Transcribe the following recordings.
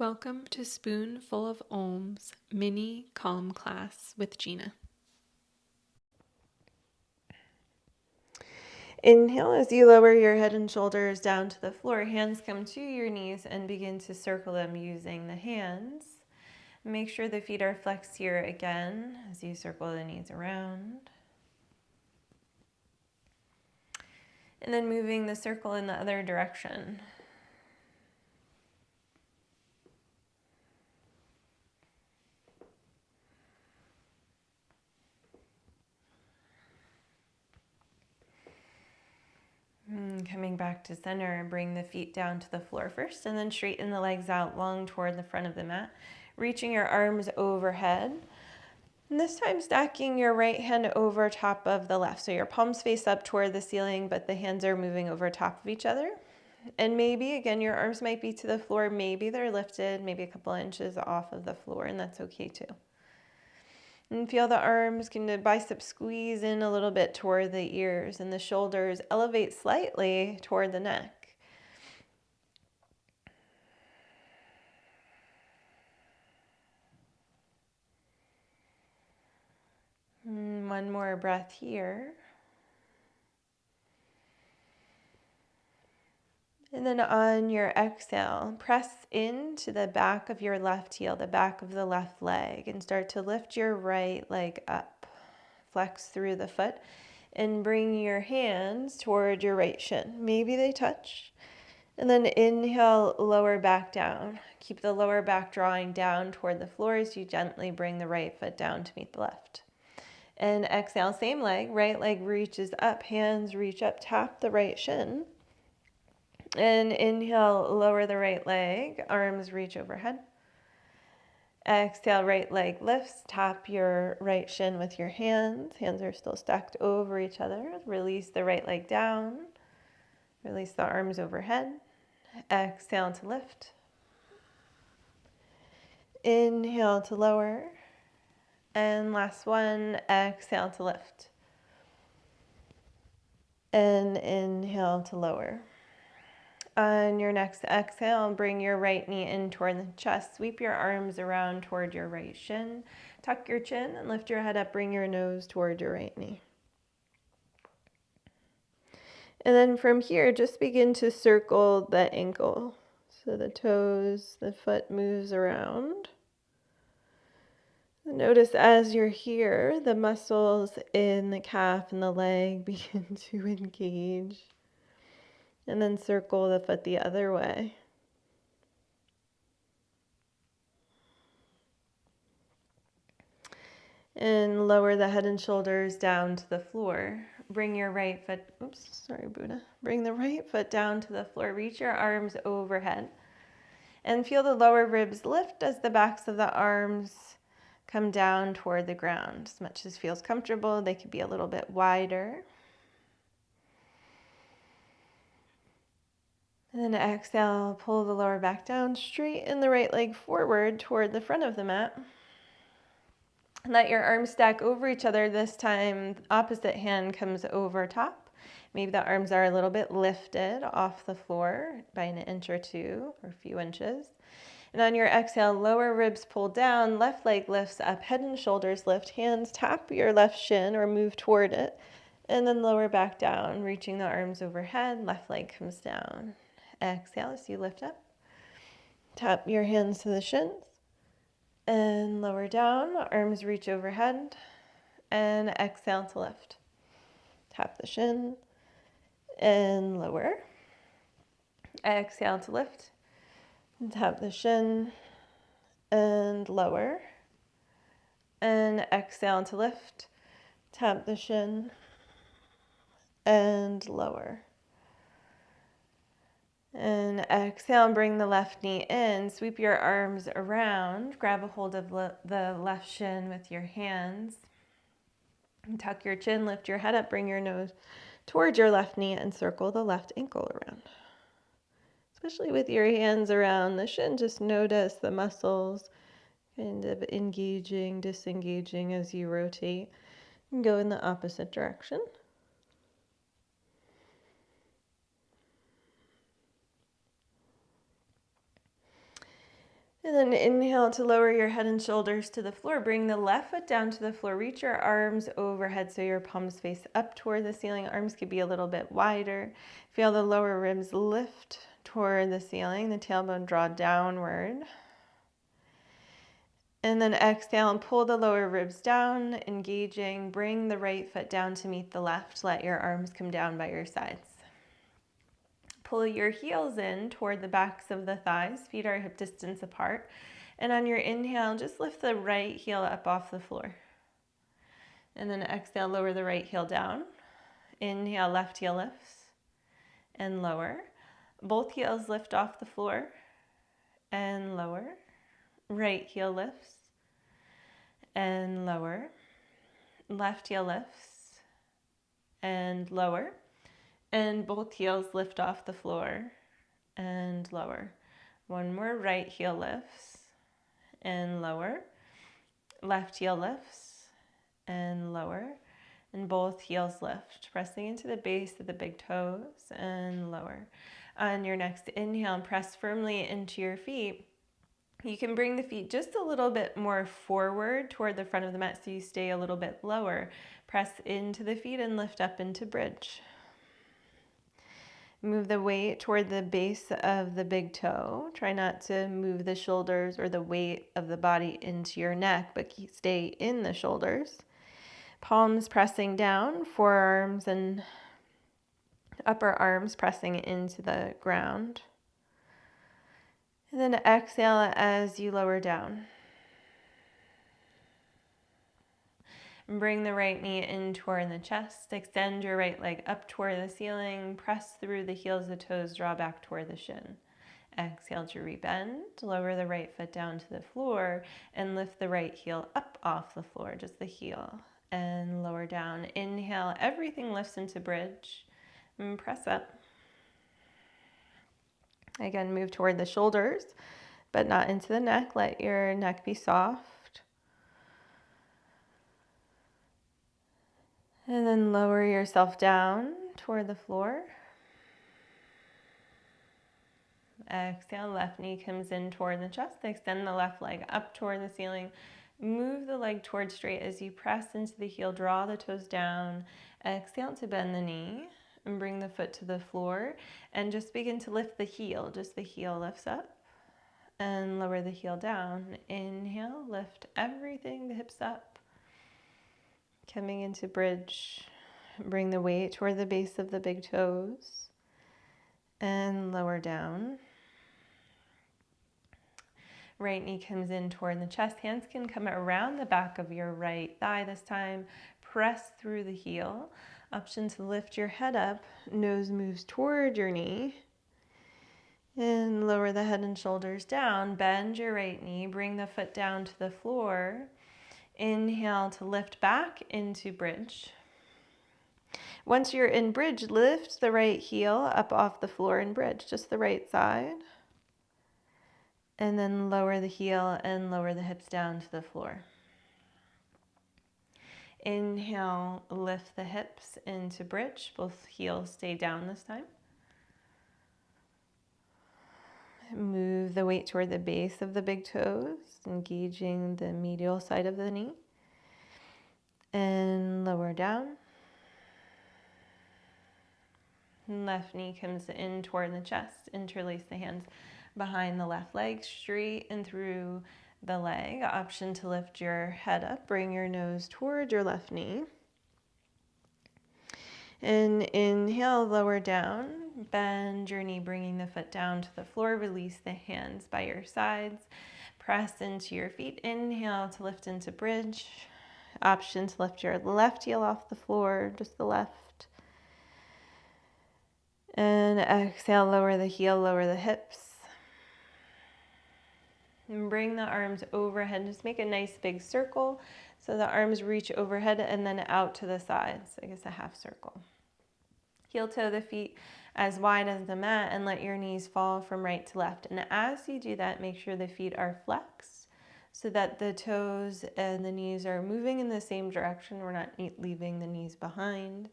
Welcome to Spoonful of Om's mini calm class with Gina. Inhale as you lower your head and shoulders down to the floor. Hands come to your knees and begin to circle them using the hands. Make sure the feet are flexed here again as you circle the knees around. And then moving the circle in the other direction. Coming back to center, bring the feet down to the floor first and then straighten the legs out long toward the front of the mat, reaching your arms overhead. And this time stacking your right hand over top of the left. So your palms face up toward the ceiling, but the hands are moving over top of each other. And maybe, again, your arms might be to the floor. Maybe they're lifted, maybe a couple inches off of the floor, and that's okay too. And feel the arms, can the biceps squeeze in a little bit toward the ears and the shoulders elevate slightly toward the neck. One more breath here. And then on your exhale, press into the back of your left heel, the back of the left leg, and start to lift your right leg up. Flex through the foot and bring your hands toward your right shin. Maybe they touch. And then inhale, lower back down. Keep the lower back drawing down toward the floor as you gently bring the right foot down to meet the left. And exhale, same leg, right leg reaches up, hands reach up, tap the right shin. And inhale, lower the right leg, arms reach overhead. Exhale, right leg lifts, tap your right shin with your hands. Hands are still stacked over each other. Release the right leg down. Release the arms overhead. Exhale to lift. Inhale to lower. And last one, exhale to lift. And inhale to lower. On your next exhale, bring your right knee in toward the chest. Sweep your arms around toward your right shin. Tuck your chin and lift your head up. Bring your nose toward your right knee. And then from here, just begin to circle the ankle. So the toes, the foot moves around. Notice as you're here, the muscles in the calf and the leg begin to engage. And then circle the foot the other way. And lower the head and shoulders down to the floor. Bring your right foot, Buddha. Bring the right foot down to the floor. Reach your arms overhead. And feel the lower ribs lift as the backs of the arms come down toward the ground. As much as feels comfortable, they could be a little bit wider. And then exhale, pull the lower back down, straighten the right leg forward toward the front of the mat. Let your arms stack over each other. This time, opposite hand comes over top. Maybe the arms are a little bit lifted off the floor by an inch or two, or a few inches. And on your exhale, lower ribs pull down, left leg lifts up, head and shoulders lift, hands tap your left shin or move toward it, and then lower back down, reaching the arms overhead, left leg comes down. Exhale as you lift up. Tap your hands to the shins and lower down, arms reach overhead, and exhale to lift. Tap the shin and lower. Exhale to lift. Tap the shin and lower. And exhale to lift. Tap the shin and lower. And exhale, bring the left knee in. Sweep your arms around. Grab a hold of the left shin with your hands. And tuck your chin, lift your head up, bring your nose towards your left knee and circle the left ankle around. Especially with your hands around the shin, just notice the muscles kind of engaging, disengaging as you rotate and go in the opposite direction. And then inhale to lower your head and shoulders to the floor. Bring the left foot down to the floor. Reach your arms overhead so your palms face up toward the ceiling. Arms could be a little bit wider. Feel the lower ribs lift toward the ceiling. The tailbone draw downward. And then exhale and pull the lower ribs down, engaging. Bring the right foot down to meet the left. Let your arms come down by your sides. Pull your heels in toward the backs of the thighs. Feet are hip distance apart. And on your inhale, just lift the right heel up off the floor. And then exhale, lower the right heel down. Inhale, left heel lifts and lower. Both heels lift off the floor and lower. Right heel lifts and lower. Left heel lifts and lower. And both heels lift off the floor and lower. One more, right heel lifts and lower. Left heel lifts and lower. And both heels lift, pressing into the base of the big toes and lower. On your next inhale, press firmly into your feet. You can bring the feet just a little bit more forward toward the front of the mat so you stay a little bit lower. Press into the feet and lift up into bridge. Move the weight toward the base of the big toe. Try not to move the shoulders or the weight of the body into your neck, but stay in the shoulders. Palms pressing down, forearms and upper arms pressing into the ground. And then exhale as you lower down. And bring the right knee in toward the chest. Extend your right leg up toward the ceiling. Press through the heels of toes. Draw back toward the shin. Exhale to rebend. Lower the right foot down to the floor and lift the right heel up off the floor, just the heel. And lower down. Inhale, everything lifts into bridge. And press up. Again, move toward the shoulders, but not into the neck. Let your neck be soft. And then lower yourself down toward the floor. Exhale, left knee comes in toward the chest. Extend the left leg up toward the ceiling. Move the leg toward straight as you press into the heel. Draw the toes down. Exhale to bend the knee and bring the foot to the floor. And just begin to lift the heel. Just the heel lifts up and lower the heel down. Inhale, lift everything, the hips up. Coming into bridge, bring the weight toward the base of the big toes and lower down. Right knee comes in toward the chest. Hands can come around the back of your right thigh this time. Press through the heel. Option to lift your head up. Nose moves toward your knee. And lower the head and shoulders down. Bend your right knee. Bring the foot down to the floor. Inhale to lift back into bridge. Once you're in bridge, lift the right heel up off the floor in bridge, just the right side. And then lower the heel and lower the hips down to the floor. Inhale, lift the hips into bridge. Both heels stay down this time. Move the weight toward the base of the big toes, engaging the medial side of the knee. And lower down. Left knee comes in toward the chest. Interlace the hands behind the left leg, straight and through the leg. Option to lift your head up. Bring your nose toward your left knee. And inhale, lower down. Bend your knee, bringing the foot down to the floor. Release the hands by your sides. Press into your feet. Inhale to lift into bridge. Option to lift your left heel off the floor, just the left. And exhale, lower the heel, lower the hips. And bring the arms overhead. Just make a nice big circle so the arms reach overhead and then out to the sides. I guess a half circle. Heel toe the feet as wide as the mat and let your knees fall from right to left. And as you do that, make sure the feet are flexed so that the toes and the knees are moving in the same direction. We're not leaving the knees behind.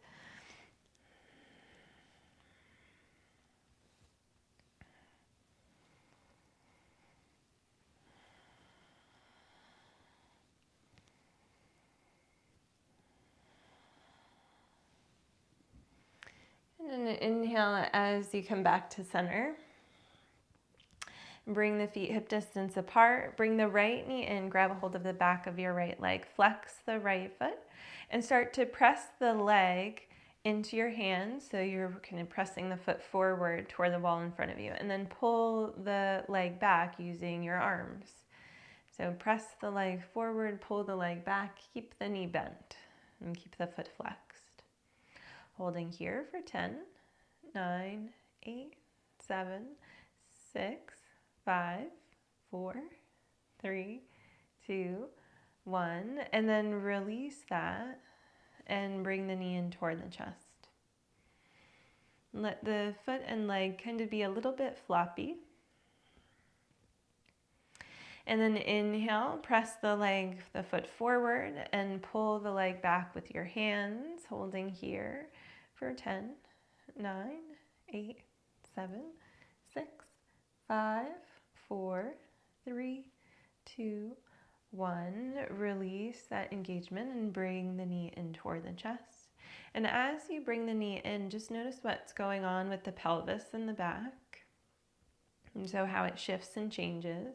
And inhale as you come back to center. Bring the feet hip distance apart. Bring the right knee in, grab a hold of the back of your right leg. Flex the right foot and start to press the leg into your hands. So you're kind of pressing the foot forward toward the wall in front of you. And then pull the leg back using your arms. So press the leg forward, pull the leg back, keep the knee bent, and keep the foot flexed. Holding here for 10, 9, 8, 7, 6, 5, 4, 3, 2, 1. And then release that and bring the knee in toward the chest. Let the foot and leg kind of be a little bit floppy. And then inhale, press the foot forward and pull the leg back with your hands, holding here for 10, 9, 8, 7, 6, 5, 4, 3, 2, 1. Release that engagement and bring the knee in toward the chest. And as you bring the knee in, just notice what's going on with the pelvis and the back. And so how it shifts and changes.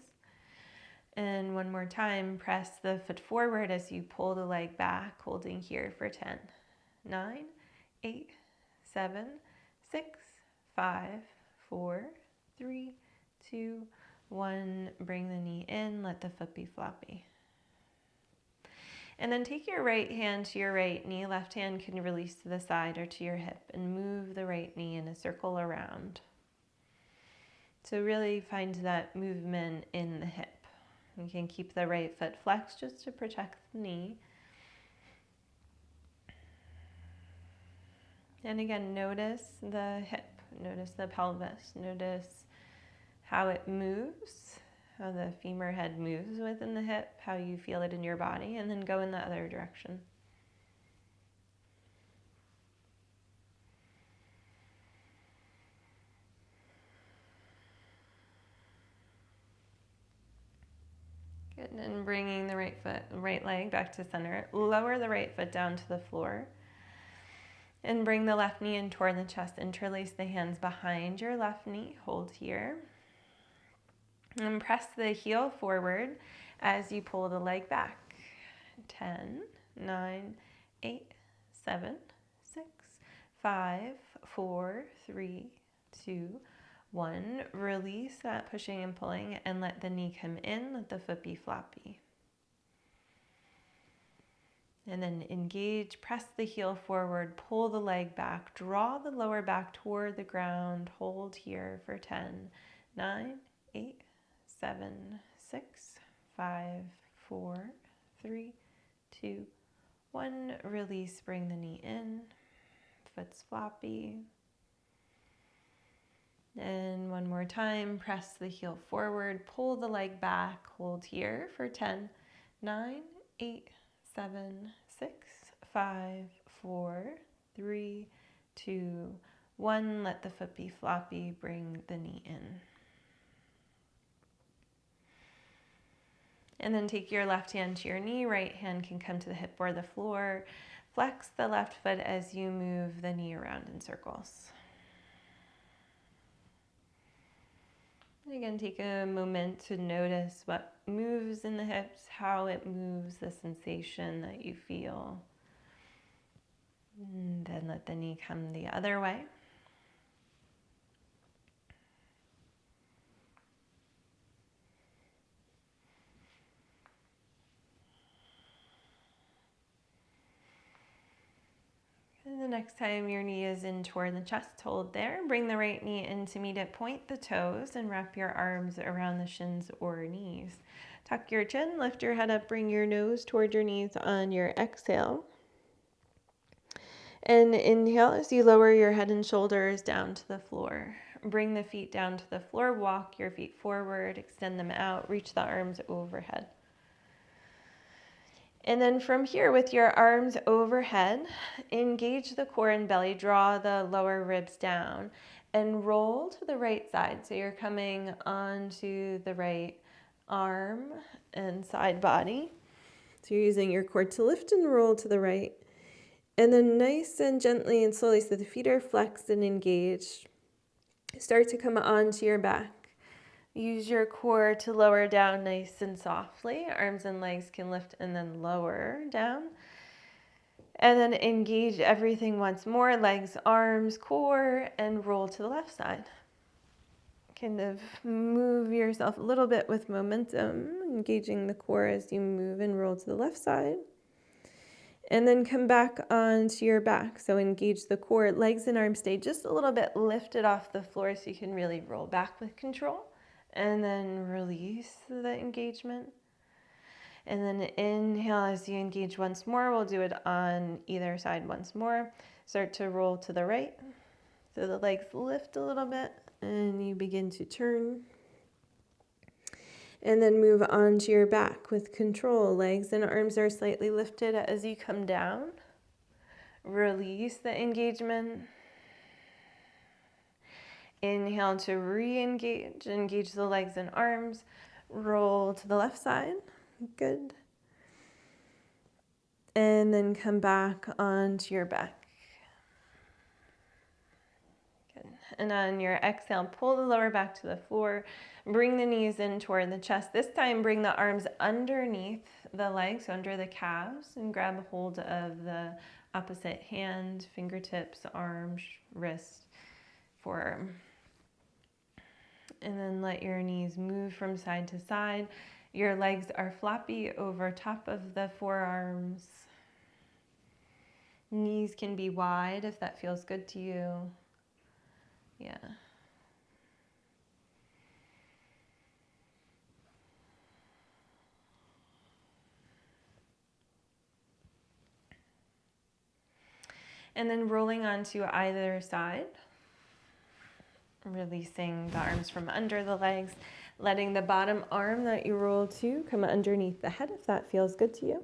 And one more time, press the foot forward as you pull the leg back, holding here for 10, 9, 8, 7, 6, 5, 4, 3, 2, 1. Bring the knee in, let the foot be floppy. And then take your right hand to your right knee. Left hand can release to the side or to your hip and move the right knee in a circle around. So really find that movement in the hip. You can keep the right foot flexed just to protect the knee. And again, notice the hip, notice the pelvis, notice how it moves, how the femur head moves within the hip, how you feel it in your body, and then go in the other direction. Good, and bringing the right leg back to center. Lower the right foot down to the floor. And bring the left knee in toward the chest. Interlace the hands behind your left knee. Hold here. And press the heel forward as you pull the leg back. 10, 9, 8, 7, 6, 5, 4, 3, 2, 1. Release that pushing and pulling and let the knee come in, let the foot be floppy. And then engage, press the heel forward, pull the leg back, draw the lower back toward the ground, hold here for 10, 9, 8, 7, 6, 5, 4, 3, 2, 1. Release, bring the knee in, foot's floppy. And one more time, press the heel forward, pull the leg back, hold here for 10, 9, 8, 7, 6, 5, 4, 3, 2, 1. Let the foot be floppy, bring the knee in. And then take your left hand to your knee, right hand can come to the hip or the floor. Flex the left foot as you move the knee around in circles. And again, take a moment to notice what moves in the hips, how it moves, the sensation that you feel. And then let the knee come the other way. And the next time your knee is in toward the chest, hold there. Bring the right knee in to meet it. Point the toes and wrap your arms around the shins or knees. Tuck your chin, lift your head up, bring your nose toward your knees on your exhale. And inhale as you lower your head and shoulders down to the floor. Bring the feet down to the floor, walk your feet forward, extend them out, reach the arms overhead. And then from here, with your arms overhead, engage the core and belly, draw the lower ribs down, and roll to the right side. So you're coming onto the right arm and side body. So you're using your core to lift and roll to the right. And then nice and gently and slowly, so the feet are flexed and engaged, start to come onto your back. Use your core to lower down nice and softly. Arms and legs can lift and then lower down. And then engage everything once more, legs, arms, core, and roll to the left side. Kind of move yourself a little bit with momentum, engaging the core as you move and roll to the left side. And then come back onto your back. So engage the core, legs and arms stay just a little bit lifted off the floor so you can really roll back with control. And then release the engagement. And then inhale as you engage once more. We'll do it on either side once more. Start to roll to the right. So the legs lift a little bit and you begin to turn. And then move onto your back with control. Legs and arms are slightly lifted as you come down. Release the engagement. Inhale to re-engage. Engage the legs and arms. Roll to the left side. Good. And then come back onto your back. Good. And on your exhale, pull the lower back to the floor. Bring the knees in toward the chest. This time, bring the arms underneath the legs, under the calves, and grab a hold of the opposite hand, fingertips, arms, wrist, forearm. And then let your knees move from side to side. Your legs are floppy over top of the forearms. Knees can be wide if that feels good to you. Yeah. And then rolling onto either side. Releasing the arms from under the legs, letting the bottom arm that you roll to come underneath the head if that feels good to you.